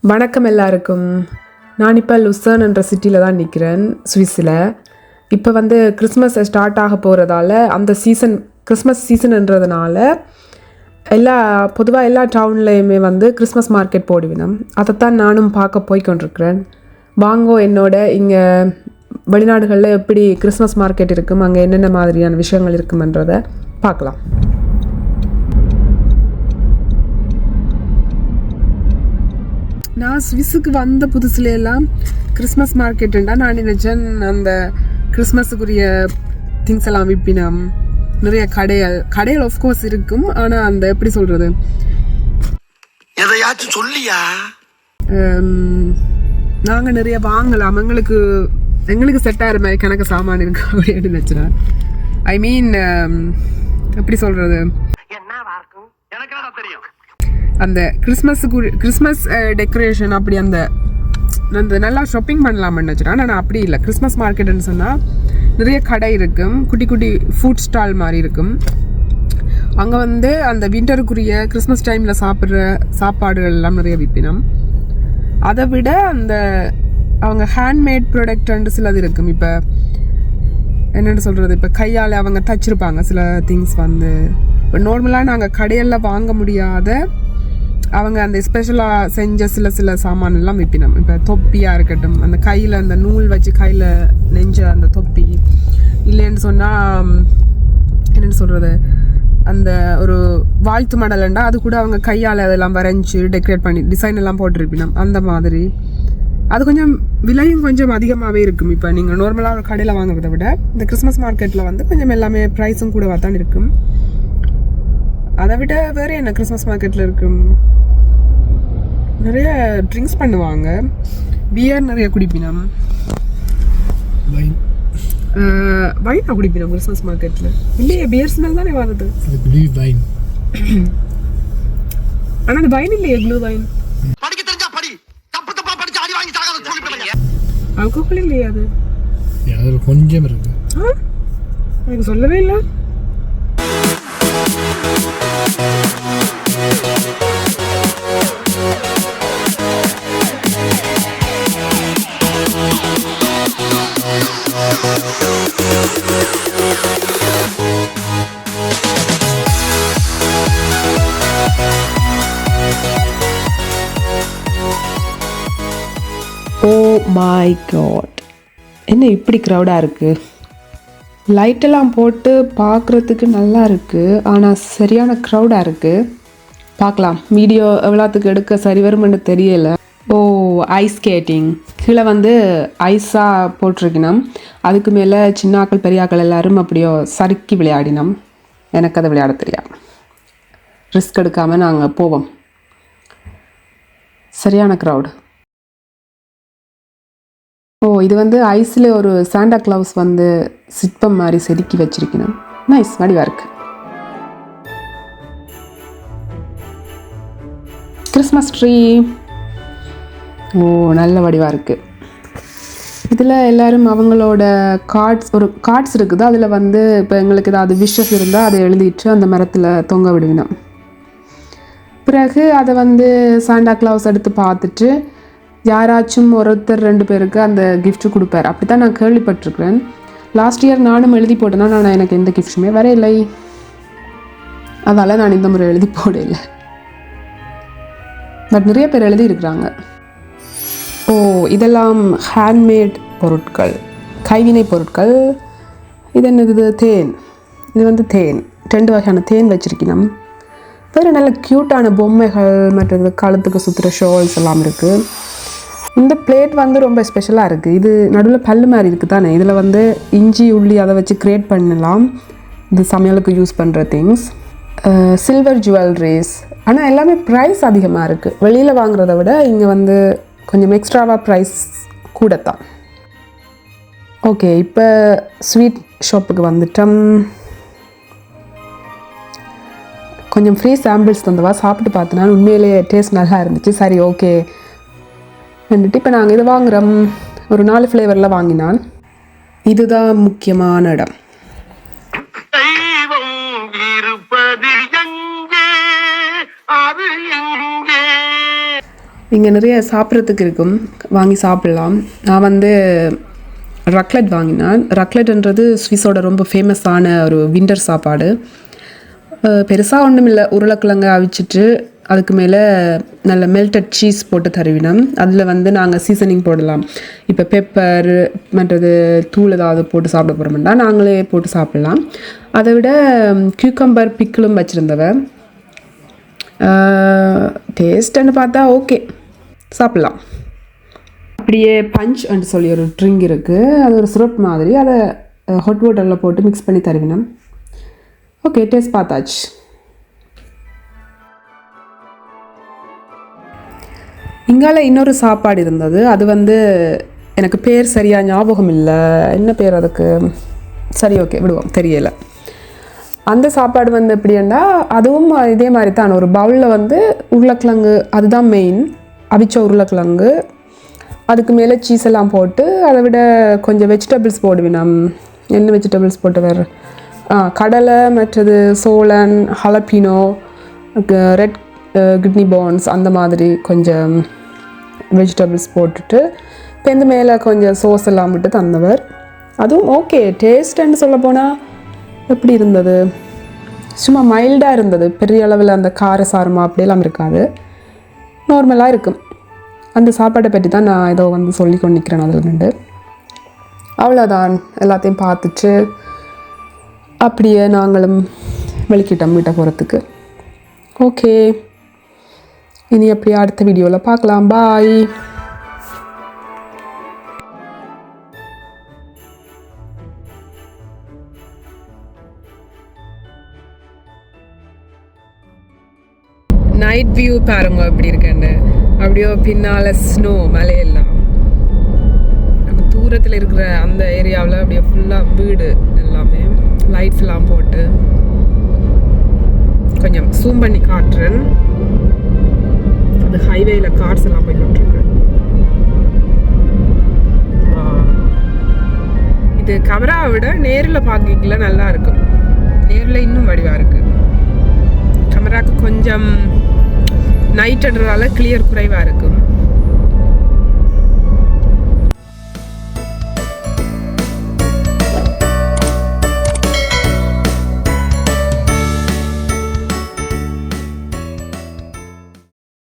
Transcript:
வணக்கம் எல்லாருக்கும். நான் இப்போ லுசர்ன் என்ற சிட்டியில் தான் நிற்கிறேன், சுவிஸில். இப்போ வந்து கிறிஸ்மஸ் ஸ்டார்ட் ஆக போகிறதால அந்த கிறிஸ்மஸ் சீசன்ன்றதுனால பொதுவாக எல்லா டவுன்லேயுமே வந்து கிறிஸ்மஸ் மார்க்கெட் போடுவினோம். அதைத்தான் நானும் பார்க்க போய்கொண்டிருக்கிறேன். வாங்கோ என்னோட. இங்கே வெளிநாடுகளில் எப்படி கிறிஸ்மஸ் மார்க்கெட் இருக்கும், அங்கே என்னென்ன மாதிரியான விஷயங்கள் இருக்குமன்றதை பார்க்கலாம். நான் ஸ்விஸுக்கு வந்த புதுசுல எல்லாம் கிறிஸ்மஸ் மார்க்கெட்டுண்டா நான் நினைச்சேன் அந்த கிறிஸ்மஸுக்குரிய திங்ஸ் எல்லாம் விற்பினோம். நிறைய கடைகள் ஆஃப்கோர்ஸ் இருக்கும். ஆனால் அந்த எப்படி சொல்கிறது, எதையாச்சும் சொல்லியா நாங்கள் நிறைய வாங்கலாம். எங்களுக்கு செட் ஆகிற மாதிரி கணக்கு சாமான் இருக்கு அப்படின்னு நினச்சினேன். ஐ மீன் எப்படி சொல்கிறது, அந்த கிறிஸ்மஸ் டெக்கரேஷன் அப்படி அந்த நல்லா ஷாப்பிங் பண்ணலாம்னு நினச்சிட்டேன். ஆனால் நான் அப்படி இல்லை. கிறிஸ்மஸ் மார்க்கெட்டுன்னு சொன்னால் நிறைய கடை இருக்கும், குட்டி குட்டி ஃபுட் ஸ்டால் மாதிரி இருக்கும். அங்கே வந்து அந்த விண்டருக்குரிய கிறிஸ்மஸ் டைமில் சாப்பிட்ற சாப்பாடுகள் எல்லாம் நிறைய விற்பினோம். அதை விட அந்த அவங்க ஹேண்ட்மேட் ப்ராடக்ட் சிலது இருக்கும். இப்போ என்னென்னு சொல்கிறது, இப்போ கையால் அவங்க தச்சிருப்பாங்க சில திங்ஸ் வந்து. இப்போ நார்மலாக நாங்கள் கடையில் வாங்க முடியாத அவங்க அந்த ஸ்பெஷலாக செஞ்ச சில சாமான் எல்லாம் விற்பினோம். இப்போ தொப்பியாக இருக்கட்டும், அந்த கையில் அந்த நூல் வச்சு கையில் நெஞ்ச அந்த தொப்பி, இல்லைன்னு சொன்னால் என்னென்னு சொல்கிறது, அந்த ஒரு வாழ்த்து மடலண்டா அது கூட அவங்க கையால் அதெல்லாம் வரைஞ்சி டெக்கரேட் பண்ணி டிசைன் எல்லாம் போட்டிருப்பினோம். அந்த மாதிரி அது கொஞ்சம் விலையும் கொஞ்சம் அதிகமாகவே இருக்கும். இப்போ நீங்கள் நார்மலாக ஒரு கடையில் வாங்குறத விட இந்த கிறிஸ்மஸ் மார்க்கெட்டில் வந்து கொஞ்சம் எல்லாமே ப்ரைஸும் கூடவா தான் இருக்கும். அதை விட வேறு என்ன கிறிஸ்மஸ் மார்க்கெட்டில் இருக்கும், நிறைய ட்ரிங்க்ஸ் பண்ணுவாங்க. பியர் நிறைய குடிப்பினோம். வைனா குடிப்பினோம் கிறிஸ்மஸ் மார்க்கெட்டில். இல்லையே, பியர் ஸ்மெல் தானே வருது. ஆனால் அது வைன் இல்லையே, ப்ளூ வைன். ஆல்கோஹால் இல்லையா அது? கொஞ்சம் இருக்கு. எனக்கு சொல்லவே இல்லை. ஓ மை காட், என்ன இப்படி க்ரௌடாக இருக்குது. லைட்டெல்லாம் போட்டு பார்க்குறதுக்கு நல்லா இருக்குது, ஆனால் சரியான க்ரௌடாக இருக்குது. பார்க்கலாம் வீடியோ எவ்வளோத்துக்கு எடுக்க சரி வருமென்னு தெரியலை. ஓ, ஐஸ் ஸ்கேட்டிங். கீழே வந்து ஐஸாக போட்டிருக்கணும். அதுக்கு மேலே சின்னாக்கள் பெரியாக்கள் எல்லோரும் அப்படியோ சறுக்கி விளையாடினோம். எனக்கு அதை விளையாட தெரியாது. ரிஸ்க் எடுக்காமல் நாங்கள் போவோம். சரியான க்ரௌடு. ஓ, இது வந்து ஐஸில் ஒரு சாண்டா கிளவுஸ் வந்து சிற்பம் மாதிரி செதுக்கி வச்சிருக்கணும். நைஸ், வடிவாக இருக்கு. Christmas tree. ஓ, நல்ல வடிவாக இருக்குது. இதில் எல்லோரும் அவங்களோட கார்ட்ஸ் இருக்குது. அதில் வந்து இப்போ எங்களுக்கு ஏதாவது விஷஸ் இருந்தால் அதை எழுதிட்டு அந்த மரத்தில் தொங்க விடுவினோம். பிறகு அதை வந்து சாண்டா கிளவுஸ் எடுத்து பார்த்துட்டு யாராச்சும் ஒருத்தர் 2 பேருக்கு அந்த கிஃப்ட் கொடுப்பார். அப்படி தான் நான் கேள்விப்பட்டிருக்கிறேன். லாஸ்ட் இயர் நானும் எழுதி போட்டேன்னா நான் எனக்கு எந்த கிஃப்ட்டுமே வர இல்லை. அதால் நான் இந்த முறை எழுதி போடலை. பட் நிறைய பேர் எழுதி இருக்கிறாங்க. ஓ, இதெல்லாம் ஹேண்ட்மேட் பொருட்கள், கைவினை பொருட்கள். இது என்னது, தேன். இது வந்து தேன், 2 வகையான தேன் வச்சுருக்கணும். வேறு நல்ல க்யூட்டான பொம்மைகள், மற்றது கழுத்துக்கு சுற்றுற ஷால்ஸ் எல்லாம் இருக்குது. இந்த பிளேட் வந்து ரொம்ப ஸ்பெஷலாக இருக்குது. இது நடுவில் பல்லு மாதிரி இருக்குது தானே. இதில் வந்து இஞ்சி உள்ளி அதை வச்சு க்ரியேட் பண்ணலாம். இது சமையலுக்கு யூஸ் பண்ணுற திங்ஸ். Silver jewelleries. ஆனால் எல்லாமே ப்ரைஸ் அதிகமாக இருக்குது. வெளியில் வாங்குறத விட இங்கே வந்து கொஞ்சம் எக்ஸ்ட்ராவாக ப்ரைஸ் கூட தான். ஓகே, இப்போ ஸ்வீட் ஷாப்புக்கு வந்துட்டோம். கொஞ்சம் ஃப்ரீ சாம்பிள்ஸ் தந்தவா சாப்பிட்டு பார்த்தனா உண்மையிலேயே டேஸ்ட் நல்லா இருந்துச்சு. சரி, ஓகே வந்துட்டு இப்போ நாங்கள் இது வாங்குகிறோம். ஒரு 4 ஃப்ளேவரில் வாங்கினான். இதுதான் முக்கியமான இடம். இங்கே நிறைய சாப்பிட்றதுக்கு இருக்கும், வாங்கி சாப்பிட்லாம். நான் வந்து ரக்லெட் வாங்கினேன். ரக்லெட்ன்றது ஸ்விஸோட ரொம்ப ஃபேமஸான ஒரு விண்டர் சாப்பாடு. பெருசாக ஒன்றும் இல்லை, உருளைக்கிழங்கு அவிச்சிட்டு அதுக்கு மேலே நல்ல மெல்டட் சீஸ் போட்டு தருவினோம். அதில் வந்து நாங்கள் சீசனிங் போடலாம். இப்போ பெப்பர் மற்றது தூள் ஏதாவது போட்டு சாப்பிட போகிறோம்னா நாங்களே போட்டு சாப்பிட்லாம். அதை விட கியூக்கம்பர் பிக்கிளும் வச்சுருந்தவ. டேஸ்ட்டுன்னு பார்த்தா ஓகே, சாப்பிட்லாம். அப்படியே பஞ்ச் சொல்லி ஒரு ட்ரிங்க் இருக்குது, அது ஒரு சிரப் மாதிரி. அதை ஹாட் வாட்டரில் போட்டு மிக்ஸ் பண்ணி தருவினோம். ஓகே, டேஸ்ட் பார்த்தாச்சு. இங்கால இன்னொரு சாப்பாடு இருந்தது, அது வந்து எனக்கு பேர் சரியாக ஞாபகம் இல்லை, என்ன பேர் அதுக்கு, சரி ஓகே விடுவோம், தெரியலை. அந்த சாப்பாடு வந்து எப்படின்னா அதுவும் இதே மாதிரி தான். ஒரு பவுலில் வந்து உருளைக்கிழங்கு, அதுதான் மெயின், அவிச்ச உருளைக்கிழங்கு, அதுக்கு மேலே சீஸ் எல்லாம் போட்டு அதை விட கொஞ்சம் வெஜிடபிள்ஸ் போடுவினோம். என்ன வெஜிடபிள்ஸ் போட்டு வேறு, கடலை மற்றது சோளன், ஹலப்பினோ, ரெட் கிட்னி பான்ஸ், அந்த மாதிரி கொஞ்சம் வெஜிடபிள்ஸ் போட்டுட்டு பேருந்து மேலே கொஞ்சம் சோஸ் எல்லாம் விட்டு தந்தவர். அதுவும் ஓகே, டேஸ்ட்டுன்னு சொல்ல போனால் எப்படி இருந்தது, சும்மா மைல்டாக இருந்தது. பெரிய அளவில் அந்த காரசாரமாக அப்படியெல்லாம் இருக்காது, நார்மலாக இருக்கும். அந்த சாப்பாட்டை பற்றி தான் நான் ஏதோ வந்து சொல்லி கொண்டு நிற்கிறேன். அதில் நின்று அவ்வளோதான். எல்லாத்தையும் பார்த்துட்டு அப்படியே நாங்களும் வெளிக்கிட்டோம் வீட்டை போகிறதுக்கு. ஓகே, இனி அப்படியே அடுத்த வீடியோவில் பார்க்கலாம். பாய். நைட் வியூ பாருங்க எப்படி இருக்கேன்னு. அப்படியோ பின்னால் ஸ்னோ, மலையெல்லாம் அங்கே தூரத்தில் இருக்கிற அந்த ஏரியாவில் அப்படியே ஃபுல்லாக வீடு எல்லாமே லைட்ஸ் எல்லாம் போட்டு. கொஞ்சம் ஜூம் பண்ணி காட்டுறேன். அந்த ஹைவேல கார்ஸ் எல்லாம் போய்கிட்டுருக்கு. இது கேமராவை விட நேரில் பார்க்கல நல்லா இருக்கும். நேரில் இன்னும் வடிவாக இருக்கு. கேமராவுக்கு கொஞ்சம் நைட்டுன்றதால கிளியர் குறைவாக இருக்கும்.